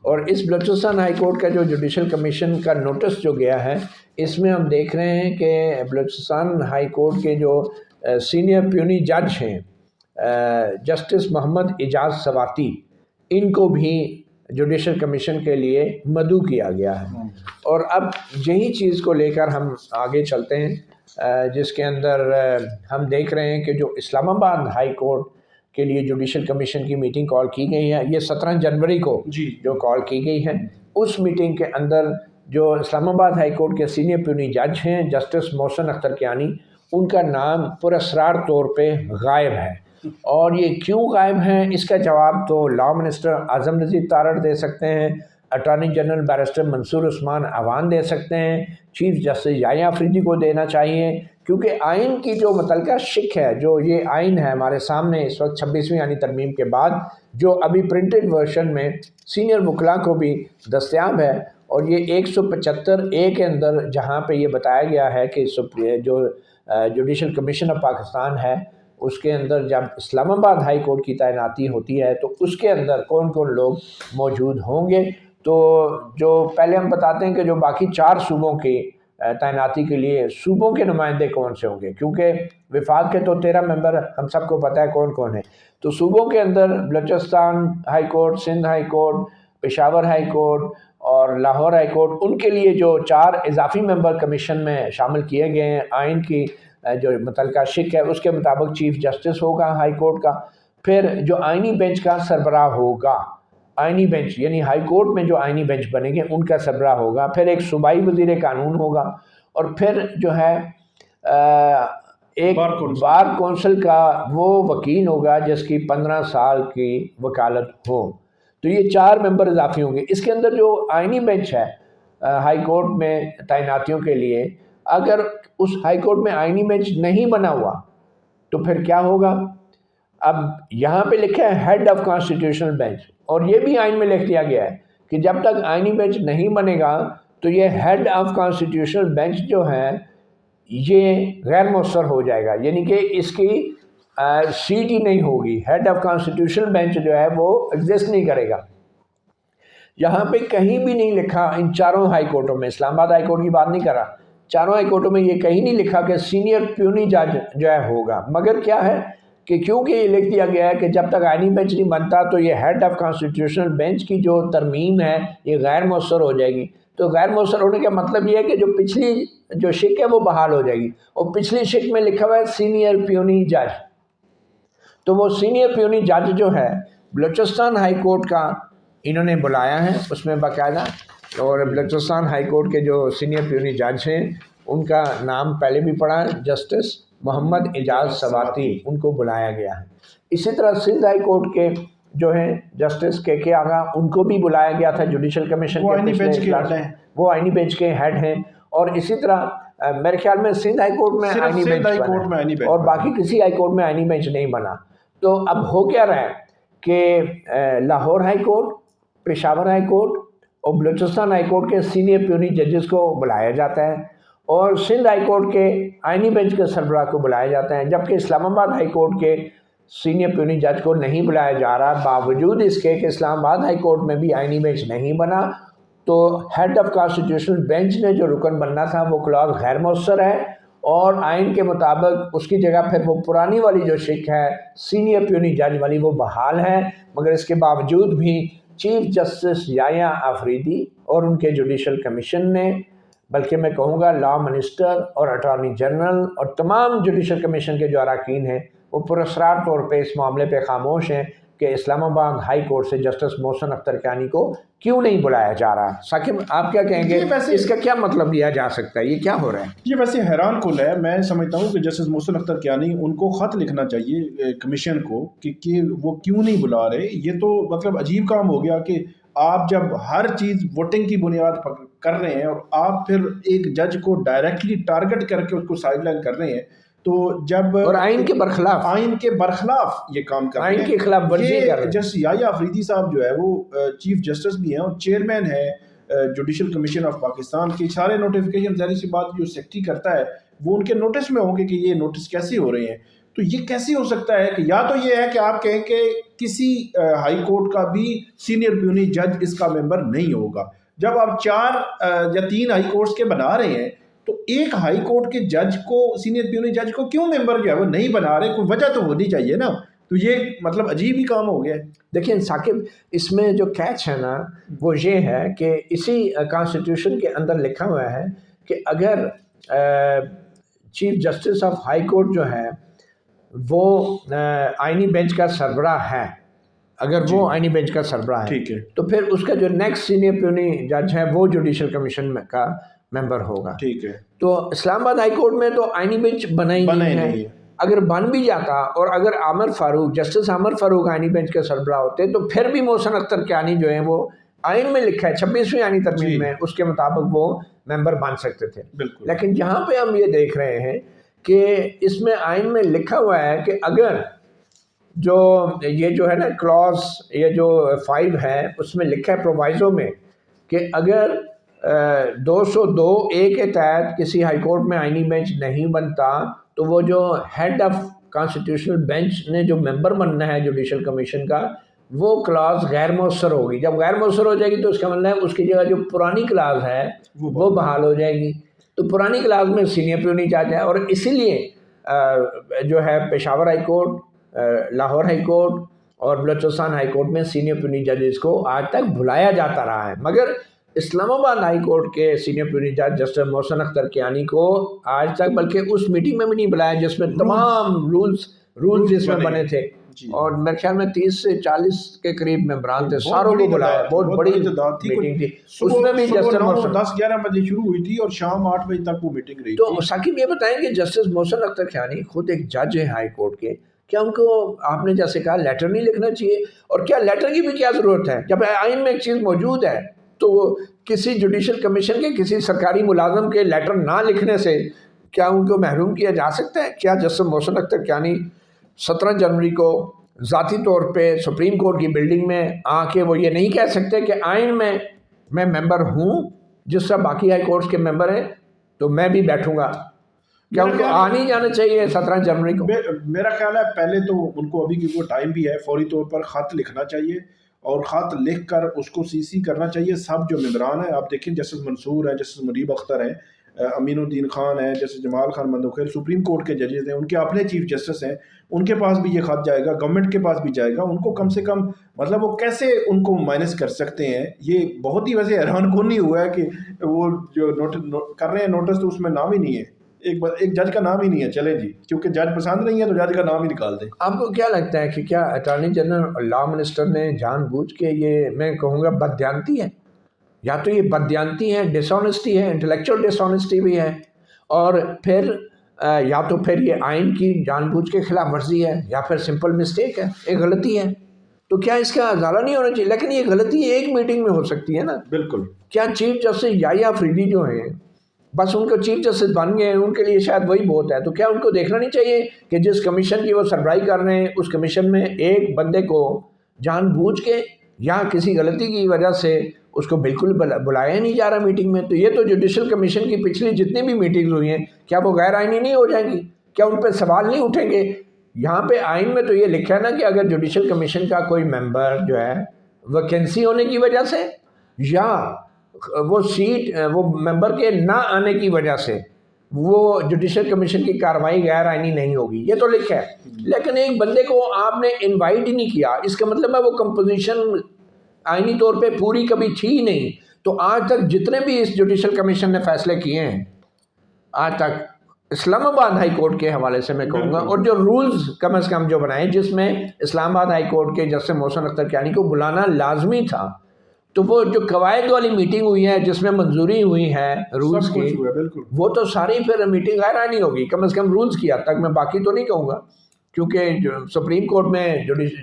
اور اس Balochistan high court کا جو جوڈیشل کمیشن کا نوٹس جو گیا ہے، اس میں ہم دیکھ رہے ہیں کہ بلوچستان ہائی کورٹ کے جو سینئر پیونی جج ہیں جسٹس محمد اعجاز سواتی، ان کو بھی جوڈیشل کمیشن کے لیے مدعو کیا گیا ہے۔ اور اب یہی چیز کو لے کر ہم آگے چلتے ہیں، جس کے اندر ہم دیکھ رہے ہیں کہ جو اسلام آباد ہائی کورٹ کے لیے جوڈیشل کمیشن کی میٹنگ کال کی گئی ہے، یہ 17 جنوری کو جو کال کی گئی ہے، اس میٹنگ کے اندر جو اسلام آباد ہائی کورٹ کے سینئر پیونی جج ہیں جسٹس محسن اختر کیانی، ان کا نام پراسرار طور پہ غائب ہے۔ اور یہ کیوں غائب ہیں، اس کا جواب تو لا منسٹر اعظم نذیر تارڑ دے سکتے ہیں، اٹارنی جنرل بیرسٹر منصور عثمان عوان دے سکتے ہیں، چیف جسٹس یحییٰ آفریدی کو دینا چاہیے، کیونکہ آئین کی جو متعلقہ شک ہے، جو یہ آئین ہے ہمارے سامنے اس وقت 26ویں یعنی ترمیم کے بعد، جو ابھی پرنٹڈ ورژن میں سینئر وکلاء کو بھی دستیاب ہے، اور یہ 175A کے اندر جہاں پہ یہ بتایا گیا ہے کہ جو جوڈیشل کمیشن آف پاکستان ہے، اس کے اندر جب اسلام آباد ہائی کورٹ کی تعیناتی ہوتی ہے تو اس کے اندر کون کون لوگ موجود ہوں گے۔ تو جو پہلے ہم بتاتے ہیں کہ جو باقی 4 صوبوں کی تعیناتی کے لیے صوبوں کے نمائندے کون سے ہوں گے، کیونکہ وفاق کے تو 13 ممبر ہم سب کو پتہ ہے کون کون ہیں۔ تو صوبوں کے اندر Balochistan high court, Sindh high court, Peshawar high court اور لاہور ہائی کورٹ، ان کے لیے جو 4 اضافی ممبر کمیشن میں شامل کیے گئے ہیں، آئین کی جو متعلقہ شک ہے اس کے مطابق چیف جسٹس ہوگا ہائی کورٹ کا، پھر جو آئینی بینچ کا سربراہ ہوگا، آئینی بینچ یعنی ہائی کورٹ میں جو آئینی بینچ بنیں گے ان کا سربراہ ہوگا، پھر ایک صوبائی وزیر قانون ہوگا، اور پھر جو ہے ایک بار کونسل کا وہ وکیل ہوگا جس کی 15 سال کی وکالت ہو۔ تو یہ 4 ممبر اضافی ہوں گے۔ اس کے اندر جو آئینی بینچ ہے ہائی کورٹ میں تعیناتیوں کے لیے، اگر اس ہائی کورٹ میں آئینی بینچ نہیں بنا ہوا تو پھر کیا ہوگا؟ اب یہاں پہ لکھا ہے ہیڈ آف کانسٹیٹیوشنل بینچ، اور یہ بھی آئین میں لکھ دیا گیا ہے کہ جب تک آئینی بینچ نہیں بنے گا تو یہ ہیڈ آف کانسٹیٹیوشنل بینچ جو ہے یہ غیر مؤثر ہو جائے گا، یعنی کہ اس کی سیٹ ہی نہیں ہوگی، ہیڈ آف کانسٹیٹیوشنل بینچ جو ہے وہ ایگزسٹ نہیں کرے گا۔ یہاں پہ کہیں بھی نہیں لکھا ان 4 ہائی کورٹوں میں، اسلام آباد ہائی کورٹ کی بات نہیں کر رہا، 4 ہائی کورٹوں میں یہ کہیں نہیں لکھا کہ سینئر پیونی جج جو ہے ہوگا، مگر کیا ہے کہ کیونکہ یہ لکھ دیا گیا ہے کہ جب تک آئینی بینچ نہیں بنتا تو یہ ہیڈ آف کانسٹیٹیوشنل بینچ کی جو ترمیم ہے یہ غیر مؤثر ہو جائے گی۔ تو غیر مؤثر ہونے کا مطلب یہ ہے کہ جو پچھلی جو شک ہے وہ بحال ہو جائے گی، اور پچھلی شک میں لکھا ہوا ہے سینئر پیونی جج، تو وہ سینئر پیونی جج جو ہے بلوچستان ہائی کورٹ کا انہوں نے بلایا ہے اس میں باقاعدہ، اور بلوچستان ہائی کورٹ کے جو سینئر پیونی جج ہیں ان کا نام پہلے بھی پڑھا ہے، جسٹس محمد اعجاز سواتی، ان کو بلایا گیا ہے۔ اسی طرح سندھ ہائی کورٹ کے جو ہیں جسٹس کے آغا، ان کو بھی بلایا گیا تھا جوڈیشل کمیشن کے، وہ آئینی بینچ کے ہیڈ ہیں، اور اسی طرح میرے خیال میں سندھ ہائی کورٹ میں آئینی بینچ بنا اور باقی کسی ہائی کورٹ میں آئینی بینچ نہیں بنا۔ تو اب ہو کیا رہا ہے کہ Lahore high court, Peshawar high court اور بلوچستان ہائی کورٹ کے سینئر پیونی ججز کو بلایا جاتا ہے، اور سندھ ہائی کورٹ کے آئینی بینچ کے سربراہ کو بلایا جاتا ہے، جبکہ اسلام آباد ہائی کورٹ کے سینئر پیونی جج کو نہیں بلایا جا رہا، باوجود اس کے کہ اسلام آباد ہائی کورٹ میں بھی آئینی بینچ نہیں بنا۔ تو ہیڈ آف کانسٹیٹیوشنل بینچ نے جو رکن بننا تھا وہ کلاز غیر مؤثر ہے، اور آئین کے مطابق اس کی جگہ پھر وہ پرانی والی جو شک ہے سینئر پیونی جج والی وہ بحال ہے، مگر اس کے باوجود بھی چیف جسٹس یحییٰ آفریدی اور ان کے جوڈیشل کمیشن نے، بلکہ میں کہوں گا لا منسٹر اور اٹارنی جنرل اور تمام جوڈیشل کمیشن کے جو اراکین ہیں، وہ پراسرار طور پہ اس معاملے پہ خاموش ہیں کہ اسلام آباد ہائی کورٹ سے جسٹس محسن اختر کیانی کو کیوں نہیں بلایا جا رہا۔ ثاقب آپ کیا کہیں گے، اس کا کیا مطلب لیا جا سکتا ہے، یہ کیا ہو رہا ہے؟ یہ ویسے حیران کن ہے، میں سمجھتا ہوں کہ جسٹس محسن اختر کیانی ان کو خط لکھنا چاہیے کمیشن کو کہ وہ کیوں نہیں بلا رہے۔ یہ تو مطلب عجیب کام ہو گیا کہ آپ جب ہر چیز ووٹنگ کی بنیاد پر کر رہے ہیں اور آپ پھر ایک جج کو ڈائریکٹلی ٹارگٹ کر کے اس کو سائڈ لائن کر رہے ہیں، تو جب اور آئین کے برخلاف یہ کام کر رہے ہیں، آئین کے خلاف ورزی کر رہے ہیں۔ جسٹس یحییٰ آفریدی صاحب جو ہے وہ چیف جسٹس بھی ہیں اور چیئرمین ہے جوڈیشل کمیشن آف پاکستان کی، سارے نوٹیفیکیشن ظاہر سی بات جو سیکرٹری کرتا ہے وہ ان کے نوٹس میں ہوں گے کہ یہ نوٹس کیسے ہو رہے ہیں۔ تو یہ کیسے ہو سکتا ہے کہ یا تو یہ ہے کہ آپ کہیں کہ کسی ہائی کورٹ کا بھی سینئر پیونی جج اس کا ممبر نہیں ہوگا. جب آپ 4 یا 3 ہائی کورٹس کے بنا رہے ہیں تو ایک ہائی کورٹ کے جج کو, سینئر پیونی جج کو کیوں ممبر جو ہے وہ نہیں بنا رہے؟ کوئی وجہ تو ہونی چاہیے نا. تو یہ مطلب عجیب ہی کام ہو گیا ہے. دیکھیں ثاقب, اس میں جو کیچ ہے نا وہ یہ ہے کہ اسی کانسٹیٹیوشن کے اندر لکھا ہوا ہے کہ اگر chief justice of high court جو ہے وہ آئینی بینچ کا سربراہ ہے, اگر وہ آئینی بینچ کا سربراہ ہے تو پھر اس کا جو نیکسٹ سینئر پیونی جج ہے وہ جوڈیشل کمیشن کا ممبر ہوگا. ٹھیک ہے. تو اسلام آباد ہائی کورٹ میں تو آئینی بینچ بنا ہی نہیں ہے. اگر بن بھی جاتا اور اگر عامر فاروق, جسٹس عامر فاروق آئینی بینچ کے سربراہ ہوتے تو پھر بھی محسن اختر کیانی جو ہیں وہ آئین میں لکھا ہے 26ویں آئینی ترمیم میں, اس کے مطابق وہ ممبر بن سکتے تھے. لیکن جہاں پہ ہم یہ دیکھ رہے ہیں کہ اس میں آئین میں لکھا ہوا ہے کہ اگر جو یہ جو ہے نا کلاس, یہ جو 5 ہے اس میں لکھا ہے پرووائزو میں کہ اگر 202A کے تحت کسی ہائی کورٹ میں آئینی بینچ نہیں بنتا تو وہ جو ہیڈ آف کانسٹیٹیوشنل بینچ نے جو ممبر بننا ہے جوڈیشل کمیشن کا, وہ کلاس غیر مؤثر ہوگی. جب غیر مؤثر ہو جائے گی تو اس کا مطلب ہے اس کی جگہ جو پرانی کلاس ہے وہ بحال ہو جائے گی. تو پرانی کلاس میں سینئر پیونی جج ہے, اور اسی لیے جو ہے Peshawar high court, Lahore high court اور بلوچستان ہائی کورٹ میں سینئر پیونی ججز کو آج تک بلایا جاتا رہا ہے. مگر اسلام آباد ہائی کورٹ کے سینئر پیونی جج جسٹس محسن اختر کیانی کو آج تک بلکہ اس میٹنگ میں بھی نہیں بلایا جس میں تمام رولز جس میں بنے تھے, اور میرے خیال میں 30 سے 40 کے قریب ممبران تھے, ساروں کو بلایا. بہت بڑی میٹنگ تھی. اس میں بھی جسٹس محسن 10-11 بجے شروع ہوئی تھی اور شام 8 بجے تک وہ میٹنگ رہی. تو ثاقب یہ بتائیں کہ جسٹس محسن اختر کیانی خود ایک جج ہیں ہائی کورٹ کے, کیا ان کو آپ نے جیسے کہا لیٹر نہیں لکھنا چاہیے؟ اور کیا لیٹر کی بھی کیا ضرورت ہے جب آئین میں ایک چیز موجود ہے؟ تو کسی جوڈیشل کمیشن کے کسی سرکاری ملازم کے لیٹر نہ لکھنے سے کیا ان کو محروم کیا جا سکتا ہے؟ کیا جسٹس محسن اختر کیانی 17 جنوری کو ذاتی طور پہ سپریم کورٹ کی بلڈنگ میں آ کے وہ یہ نہیں کہہ سکتے کہ آئین میں ممبر ہوں جس طرح باقی ہائی کورٹس کے ممبر ہیں تو میں بھی بیٹھوں گا؟ کیا ان کو آ نہیں جانا چاہیے 17 جنوری کو؟ میرا خیال ہے پہلے تو ان کو ابھی کیونکہ ٹائم بھی ہے فوری طور پر خط لکھنا چاہیے, اور خط لکھ کر اس کو CC کرنا چاہیے سب جو ممبران ہیں. آپ دیکھیں جسٹس منصور ہے, جسٹس منیب اختر ہیں, امین الدین خان ہے, justice Jamal Khan Mandokhel, supreme court کے ججز ہیں, ان کے اپنے چیف جسٹس ہیں, ان کے پاس بھی یہ خط جائے گا, گورنمنٹ کے پاس بھی جائے گا. ان کو کم سے کم مطلب وہ کیسے ان کو مائنس کر سکتے ہیں؟ یہ بہت ہی ویسے حیران کن نہیں ہوا ہے کہ وہ جو کر رہے ہیں نوٹس تو اس میں نام ہی نہیں ہے, ایک جج کا نام ہی نہیں ہے. چلیں جی, کیونکہ جج پسند نہیں ہے تو جج کا نام ہی نکال دیں. آپ کو کیا لگتا ہے کہ کیا اٹارنی جنرل اور لا منسٹر نے جان بوجھ کے, یہ میں کہوں گا بددیانتی ہے, یا تو یہ بددیانتی ہے, ڈس آنیسٹی ہے, انٹلیکچوئل ڈس آنیسٹی بھی ہے, اور پھر یا تو پھر یہ آئین کی جان بوجھ کے خلاف ورزی ہے, یا پھر سمپل مسٹیک ہے, ایک غلطی ہے. تو کیا اس کا ازالہ نہیں ہونا چاہیے؟ لیکن یہ غلطی ایک میٹنگ میں ہو سکتی ہے نا. بالکل. کیا چیف جسٹس یحییٰ فریدی جو ہیں بس ان کو چیف جسٹس بن گئے ہیں, ان کے لیے شاید وہی بہت ہے؟ تو کیا ان کو دیکھنا نہیں چاہیے کہ جس کمیشن کی وہ سربراہی کر رہے ہیں اس کمیشن میں ایک بندے کو جان بوجھ کے یا کسی غلطی کی وجہ سے اس کو بالکل بلایا نہیں جا رہا میٹنگ میں؟ تو یہ تو جوڈیشل کمیشن کی پچھلی جتنی بھی میٹنگز ہوئی ہیں کیا وہ غیر آئینی نہیں ہو جائیں گی؟ کیا ان پہ سوال نہیں اٹھیں گے؟ یہاں پہ آئین میں تو یہ لکھا ہے نا کہ اگر جوڈیشل کمیشن کا کوئی ممبر جو ہے ویکینسی ہونے کی وجہ سے یا وہ سیٹ وہ ممبر کے نہ آنے کی وجہ سے وہ جوڈیشل کمیشن کی کارروائی غیر آئینی نہیں ہوگی, یہ تو لکھا ہے. لیکن ایک بندے کو آپ نے انوائٹ ہی نہیں کیا, اس کا مطلب ہے وہ کمپوزیشن آئینی طور پہ پوری کبھی تھی ہی نہیں. تو آج تک جتنے بھی اس جوڈیشل کمیشن نے فیصلے کیے ہیں آج تک اسلام آباد ہائی کورٹ کے حوالے سے میں کہوں گا, اور جو رولز کم از کم جو بنائے جس میں اسلام آباد ہائی کورٹ کے جسٹس محسن اختر کیانی کو بلانا لازمی تھا, تو وہ جو قواعد والی میٹنگ ہوئی ہے جس میں منظوری ہوئی ہے رولز کی, وہ تو ساری پھر میٹنگ غیر آئینی ہوگی کم از کم رولز کی حد تک. میں باقی تو نہیں کہوں گا کیونکہ جو سپریم کورٹ میں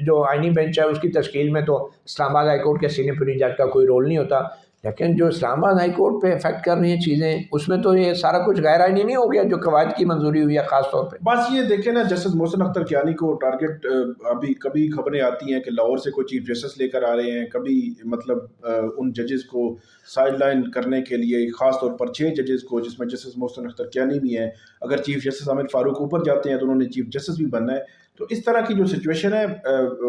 جو آئینی بینچ ہے اس کی تشکیل میں تو اسلام آباد ہائی کورٹ کے سینئر پیونی جج کا کوئی رول نہیں ہوتا, لیکن جو اسلام آباد ہائی کورٹ پہ افیکٹ کر رہی ہیں چیزیں اس میں تو یہ سارا کچھ غیر آئینی نہیں ہو گیا جو قواعد کی منظوری ہوئی ہے خاص طور پہ. بس یہ دیکھیں نا جسٹس محسن اختر کیانی کو ٹارگٹ ابھی کبھی خبریں آتی ہیں کہ لاہور سے کوئی چیف جسٹس لے کر آ رہے ہیں, کبھی مطلب ان ججز کو سائڈ لائن کرنے کے لیے خاص طور پر 6 ججز کو جس میں جسٹس محسن اختر کیانی بھی ہیں, اگر چیف جسٹس عامر فاروق اوپر جاتے ہیں تو انہوں نے چیف جسٹس بھی بننا ہے. تو اس طرح کی جو سچویشن ہے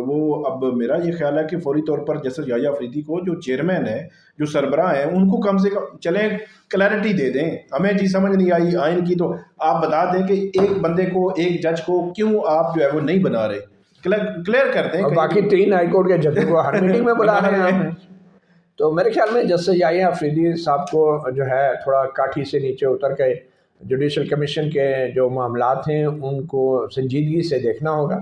وہ اب میرا یہ خیال ہے کہ فوری طور پر جیسے یحییٰ آفریدی کو جو چیئرمین ہے جو سربراہ ہیں ان کو کم سے کم چلیں کلیئرٹی دے دیں. ہمیں جی سمجھ نہیں آئی آئین کی تو آپ بتا دیں کہ ایک بندے کو ایک جج کو کیوں آپ جو ہے وہ نہیں بنا رہے, کلیئر کر دیں. اور باقی 3 ہائی کورٹ کے ججوں کو ہر میٹنگ میں بلا رہے ہیں. تو میرے خیال میں جسٹس یحییٰ آفریدی صاحب کو جو ہے تھوڑا کاٹھی سے نیچے اتر کے جوڈیشل کمیشن کے جو معاملات ہیں ان کو سنجیدگی سے دیکھنا ہوگا,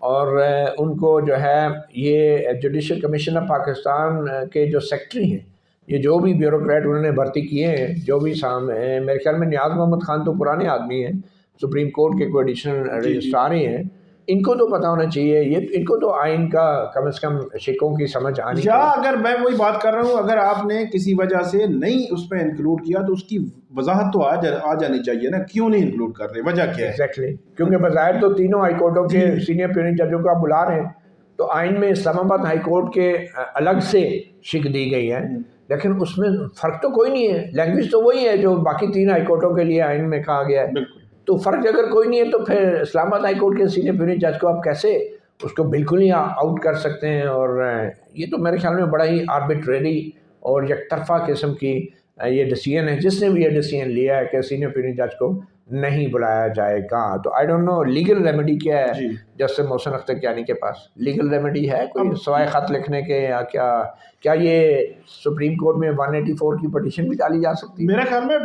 اور ان کو جو ہے یہ جوڈیشل کمیشن آف پاکستان کے جو سیکٹری ہیں, یہ جو بھی بیوروکریٹ انہوں نے بھرتی کیے ہیں, جو بھی ہیں, میرے خیال میں نیاز محمد خان تو پرانے آدمی ہیں, سپریم کورٹ کے کوئی ایڈیشنل رجسٹرار ہی ہیں, ان کو تو پتہ ہونا چاہیے, یہ ان کو تو آئین کا کم از کم شکوں کی سمجھ آنی یا اگر میں وہی بات کر رہا ہوں, اگر آپ نے کسی وجہ سے نہیں اس میں انکلوڈ کیا تو اس کی وضاحت تو آ جانی چاہیے نا, کیوں نہیں انکلوڈ کر رہے, وجہ کیا ہے. ایگزیکٹلی, کیونکہ بظاہر تو تینوں ہائی کورٹوں کے سینئر پیونی ججوں کو آپ بلا رہے ہیں, تو آئین میں اسلام آباد ہائی کورٹ کے الگ سے شک دی گئی ہے, لیکن اس میں فرق تو کوئی نہیں ہے, لینگویج تو وہی ہے جو باقی 3 ہائی کورٹوں کے لیے آئین میں کہا گیا ہے. تو فرق اگر کوئی نہیں ہے تو پھر اسلام آباد ہائی کورٹ کے سینئر پیونی جج کو آپ کیسے اس کو بالکل ہی آؤٹ کر سکتے ہیں. اور یہ تو میرے خیال میں بڑا ہی آربیٹریری اور یک طرفہ قسم کی یہ ڈیسیژن ہے, جس نے بھی یہ ڈیسیژن لیا ہے کہ سینئر پیونی جج کو نہیں بلایا جائے گا. تو I don't know legal remedy کیا ہے جسٹس محسن اختر کیانی کے پاس, لیگل ریمیڈی ہے کوئی سوائے خط لکھنے کے, یا کیا یہ سپریم کورٹ میں 184 کی پٹیشن بھی ڈالی جا سکتی ہے؟ میرے خیال میں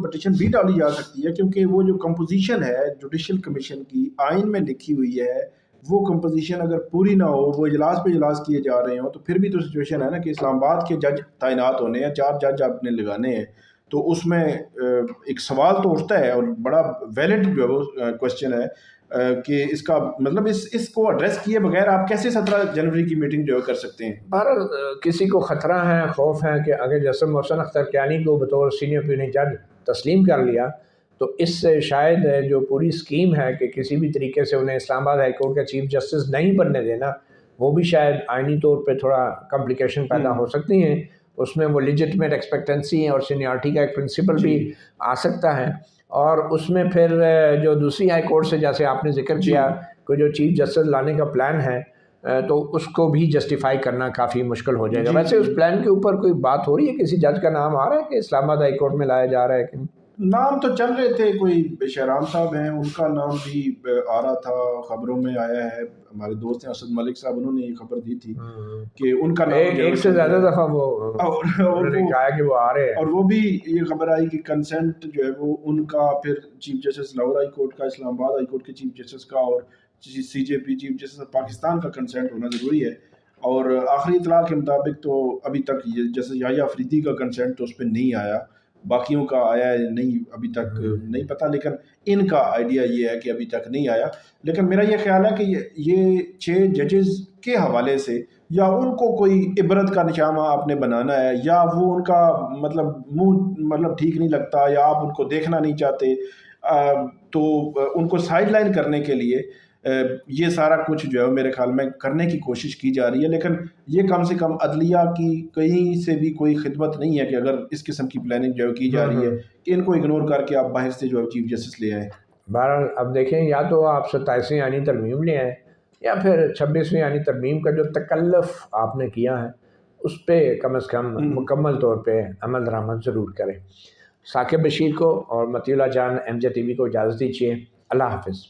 پٹیشن بھی ڈالی جا سکتی ہے, کیونکہ وہ جو کمپوزیشن ہے جوڈیشل کمیشن کی آئین میں لکھی ہوئی ہے, وہ کمپوزیشن اگر پوری نہ ہو, وہ اجلاس پہ اجلاس کیے جا رہے ہوں, تو پھر بھی تو سچویشن ہے نا کہ اسلام آباد کے جج تعینات ہونے ہیں, 4 جج آپ نے لگانے ہیں. تو اس میں ایک سوال تو اٹھتا ہے, اور بڑا ویلڈ جو ہے وہ کوشچن ہے کہ اس کا مطلب اس کو ایڈریس کیے بغیر آپ کیسے 17 جنوری کی میٹنگ جو ہے کر سکتے ہیں. بہرحال کسی کو خطرہ ہے, خوف ہے کہ اگر جسٹس محسن اختر کیانی کو بطور سینئر پیونی جج تسلیم کر لیا تو اس سے شاید جو پوری اسکیم ہے کہ کسی بھی طریقے سے انہیں اسلام آباد ہائی کورٹ کا چیف جسٹس نہیں بننے دینا, وہ بھی شاید آئینی طور پہ تھوڑا کمپلیکیشن پیدا ہو سکتی ہیں. اس میں وہ لیجٹمیٹ ایکسپیکٹنسی ہے اور سینیارٹی کا ایک پرنسپل بھی آ سکتا ہے. اور اس میں پھر جو دوسری ہائی کورٹ سے جیسے آپ نے ذکر کیا کہ جو چیف جسٹس لانے کا پلان ہے, تو اس کو بھی جسٹیفائی کرنا کافی مشکل ہو جائے گا. ویسے اس پلان کے اوپر کوئی بات ہو رہی ہے, کسی جج کا نام آ رہا ہے کہ اسلام آباد ہائی کورٹ میں لایا جا رہا ہے کہ نام تو چل رہے تھے, کوئی شہرام صاحب ہیں ان کا نام بھی آ رہا تھا, خبروں میں آیا ہے. ہمارے دوست ہیں اسد ملک صاحب, انہوں نے یہ خبر دی تھی کہ ان کا نام ایک سے زیادہ دفعہ وہ کہا کہ وہ آ رہے ہیں, اور وہ بھی یہ خبر آئی کہ کنسنٹ جو ہے وہ ان کا پھر chief justice Lahore high court کا, اسلام آباد ہائی کورٹ کے چیف جسٹس کا, اور سی جے پی چیف جسٹس پاکستان کا کنسنٹ ہونا ضروری ہے. اور آخری اطلاع کے مطابق تو ابھی تک جیسے یحییٰ آفریدی کا کنسنٹ تو اس پہ نہیں آیا, باقیوں کا آیا ہے نہیں ابھی تک نہیں پتہ, لیکن ان کا آئیڈیا یہ ہے کہ ابھی تک نہیں آیا. لیکن میرا یہ خیال ہے کہ یہ 6 ججز کے حوالے سے یا ان کو کوئی عبرت کا نشانہ آپ نے بنانا ہے, یا وہ ان کا منہ ٹھیک نہیں لگتا, یا آپ ان کو دیکھنا نہیں چاہتے, تو ان کو سائڈ لائن کرنے کے لیے یہ سارا کچھ جو ہے میرے خیال میں کرنے کی کوشش کی جا رہی ہے. لیکن یہ کم سے کم عدلیہ کی کہیں سے بھی کوئی خدمت نہیں ہے کہ اگر اس قسم کی پلاننگ جو ہے کی جا رہی ہے کہ ان کو اگنور کر کے آپ باہر سے جو ہے چیف جسٹس لے آئیں. بہرحال اب دیکھیں, یا تو آپ 27ویں آئینی ترمیم لے آئیں, یا پھر 26ویں آئینی ترمیم کا جو تکلف آپ نے کیا ہے اس پہ کم از کم مکمل طور پہ عمل درآمد ضرور کریں. ثاقب بشیر کو اور مطیع اللہ جان MJ TV کو اجازت دیجیے. اللہ حافظ.